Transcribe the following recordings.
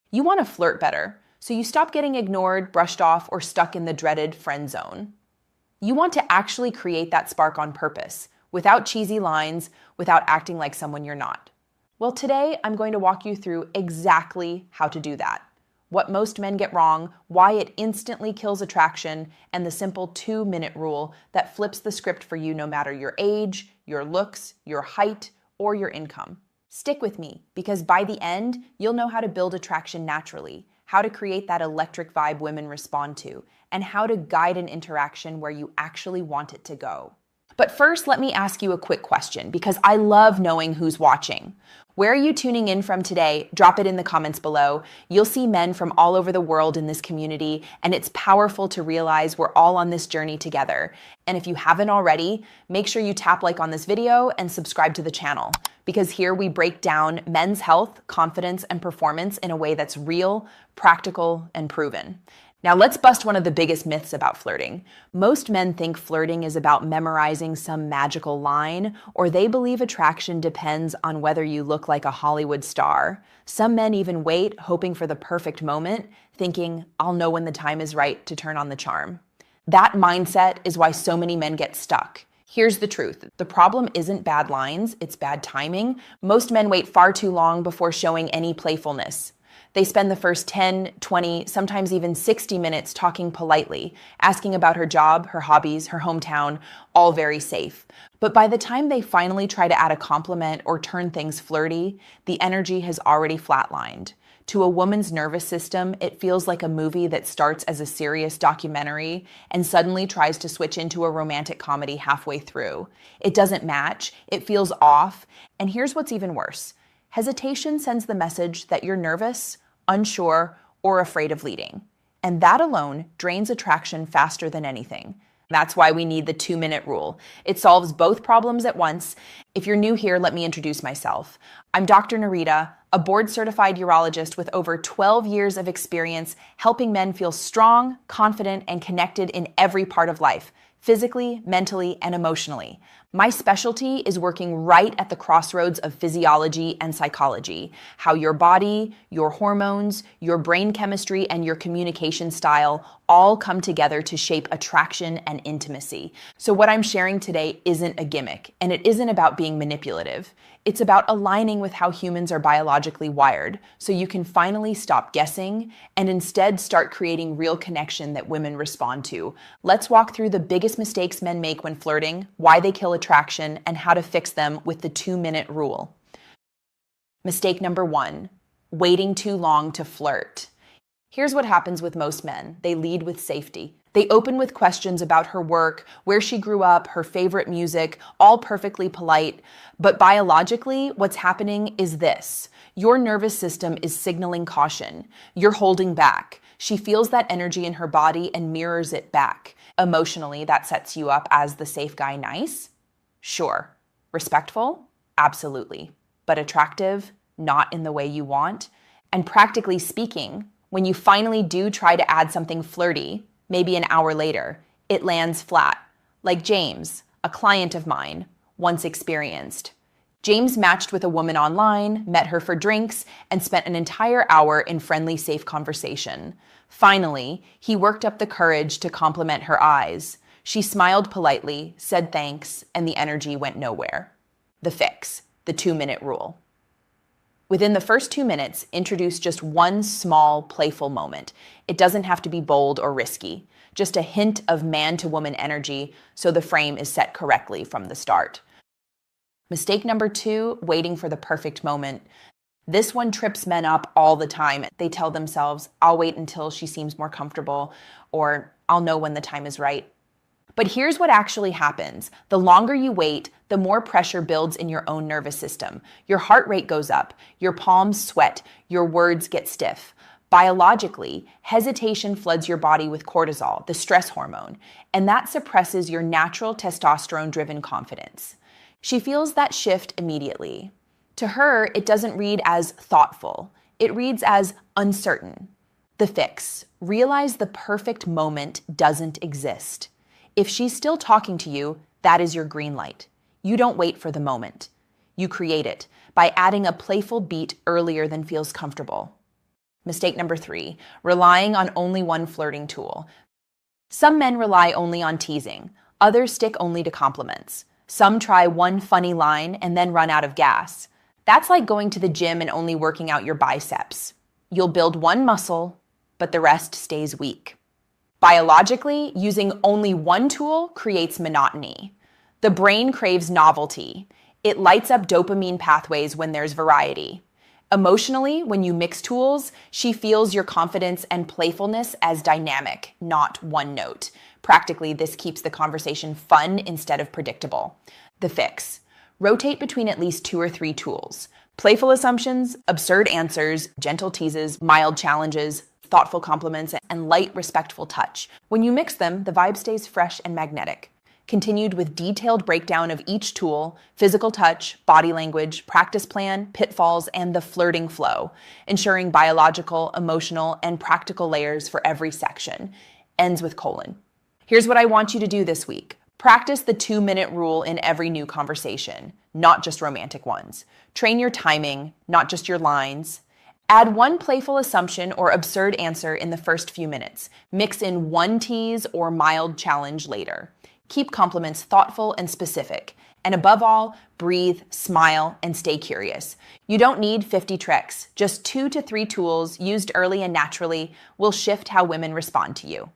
You want to flirt better, so you stop getting ignored, brushed off, or stuck in the dreaded friend zone. You want to actually create that spark on purpose, without cheesy lines, without acting like someone you're not. Well, today I'm going to walk you through exactly how to do that. What most men get wrong, why it instantly kills attraction, and the simple 2-minute rule that flips the script for you no matter your age, your looks, your height, or your income. Stick with me, because by the end, you'll know how to build attraction naturally, how to create that electric vibe women respond to, and how to guide an interaction where you actually want it to go. But first, let me ask you a quick question, because I love knowing who's watching. Where are you tuning in from today? Drop it in the comments below. You'll see men from all over the world in this community, and it's powerful to realize we're all on this journey together. And if you haven't already, make sure you tap like on this video and subscribe to the channel, because here we break down men's health, confidence, and performance in a way that's real, practical, and proven. Now let's bust one of the biggest myths about flirting. Most men think flirting is about memorizing some magical line, or they believe attraction depends on whether you look like a Hollywood star. Some men even wait, hoping for the perfect moment, thinking, I'll know when the time is right to turn on the charm. That mindset is why so many men get stuck. Here's the truth. The problem isn't bad lines, it's bad timing. Most men wait far too long before showing any playfulness. They spend the first 10, 20, sometimes even 60 minutes talking politely, asking about her job, her hobbies, her hometown, all very safe. But by the time they finally try to add a compliment or turn things flirty, the energy has already flatlined. To a woman's nervous system, it feels like a movie that starts as a serious documentary and suddenly tries to switch into a romantic comedy halfway through. It doesn't match, it feels off, and here's what's even worse. Hesitation sends the message that you're nervous, unsure, or afraid of leading. And that alone drains attraction faster than anything. That's why we need the 2-minute rule. It solves both problems at once. If you're new here, let me introduce myself. I'm Dr. Nerita, a board-certified urologist with over 12 years of experience helping men feel strong, confident, and connected in every part of life, physically, mentally, and emotionally. My specialty is working right at the crossroads of physiology and psychology, how your body, your hormones, your brain chemistry, and your communication style all come together to shape attraction and intimacy. So what I'm sharing today isn't a gimmick, and it isn't about being manipulative. It's about aligning with how humans are biologically wired, so you can finally stop guessing and instead start creating real connection that women respond to. Let's walk through the biggest mistakes men make when flirting, why they kill attraction, and how to fix them with the 2-minute rule. Mistake number 1, waiting too long to flirt. Here's what happens with most men. They lead with safety. They open with questions about her work, where she grew up, her favorite music, all perfectly polite. But biologically, what's happening is this. Your nervous system is signaling caution. You're holding back. She feels that energy in her body and mirrors it back. Emotionally, that sets you up as the safe guy nice? Sure. Respectful? Absolutely. But attractive? Not in the way you want. And practically speaking, when you finally do try to add something flirty, maybe an hour later, it lands flat. Like James, a client of mine, once experienced. James matched with a woman online, met her for drinks, and spent an entire hour in friendly, safe conversation. Finally, he worked up the courage to compliment her eyes. She smiled politely, said thanks, and the energy went nowhere. The fix, the 2-minute rule. Within the first 2 minutes, introduce just one small, playful moment. It doesn't have to be bold or risky, just a hint of man-to-woman energy so the frame is set correctly from the start. Mistake number 2, waiting for the perfect moment. This one trips men up all the time. They tell themselves, I'll wait until she seems more comfortable, or I'll know when the time is right. But here's what actually happens. The longer you wait, the more pressure builds in your own nervous system. Your heart rate goes up, your palms sweat, your words get stiff. Biologically, hesitation floods your body with cortisol, the stress hormone, and that suppresses your natural testosterone-driven confidence. She feels that shift immediately. To her, it doesn't read as thoughtful. It reads as uncertain. The fix: realize the perfect moment doesn't exist. If she's still talking to you, that is your green light. You don't wait for the moment. You create it by adding a playful beat earlier than feels comfortable. Mistake number 3, relying on only one flirting tool. Some men rely only on teasing. Others stick only to compliments. Some try one funny line and then run out of gas. That's like going to the gym and only working out your biceps. You'll build one muscle, but the rest stays weak. Biologically, using only one tool creates monotony. The brain craves novelty. It lights up dopamine pathways when there's variety. Emotionally, when you mix tools, she feels your confidence and playfulness as dynamic, not one note. Practically, this keeps the conversation fun instead of predictable. The fix: rotate between at least 2 or 3 tools. Playful assumptions, absurd answers, gentle teases, mild challenges, thoughtful compliments, and light, respectful touch. When you mix them, the vibe stays fresh and magnetic. Continued with detailed breakdown of each tool, physical touch, body language, practice plan, pitfalls, and the flirting flow, ensuring biological, emotional, and practical layers for every section. Ends with colon. Here's what I want you to do this week. Practice the 2-minute rule in every new conversation, not just romantic ones. Train your timing, not just your lines. Add one playful assumption or absurd answer in the first few minutes. Mix in one tease or mild challenge later. Keep compliments thoughtful and specific. And above all, breathe, smile, and stay curious. You don't need 50 tricks. Just 2 to 3 tools used early and naturally will shift how women respond to you.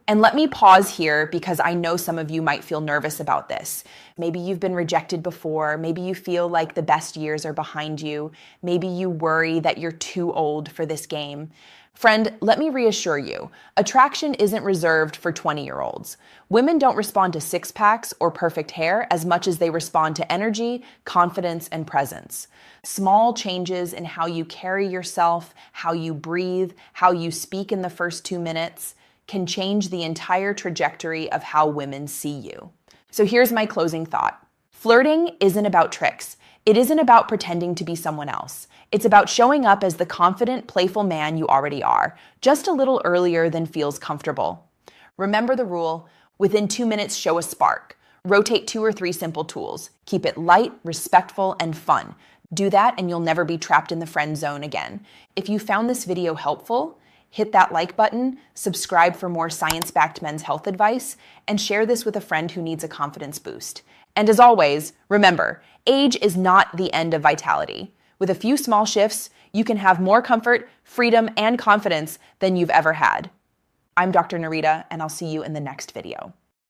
And let me pause here because I know some of you might feel nervous about this. Maybe you've been rejected before. Maybe you feel like the best years are behind you. Maybe you worry that you're too old for this game. Friend, let me reassure you, attraction isn't reserved for 20-year-olds. Women don't respond to six-packs or perfect hair as much as they respond to energy, confidence, and presence. Small changes in how you carry yourself, how you breathe, how you speak in the first 2 minutes can change the entire trajectory of how women see you. So here's my closing thought. Flirting isn't about tricks. It isn't about pretending to be someone else. It's about showing up as the confident, playful man you already are, just a little earlier than feels comfortable. Remember the rule: within 2 minutes, show a spark. Rotate 2 or 3 simple tools. Keep it light, respectful, and fun. Do that and you'll never be trapped in the friend zone again. If you found this video helpful, hit that like button, subscribe for more science-backed men's health advice, and share this with a friend who needs a confidence boost. And as always, remember, age is not the end of vitality. With a few small shifts, you can have more comfort, freedom, and confidence than you've ever had. I'm Dr. Nerita, and I'll see you in the next video.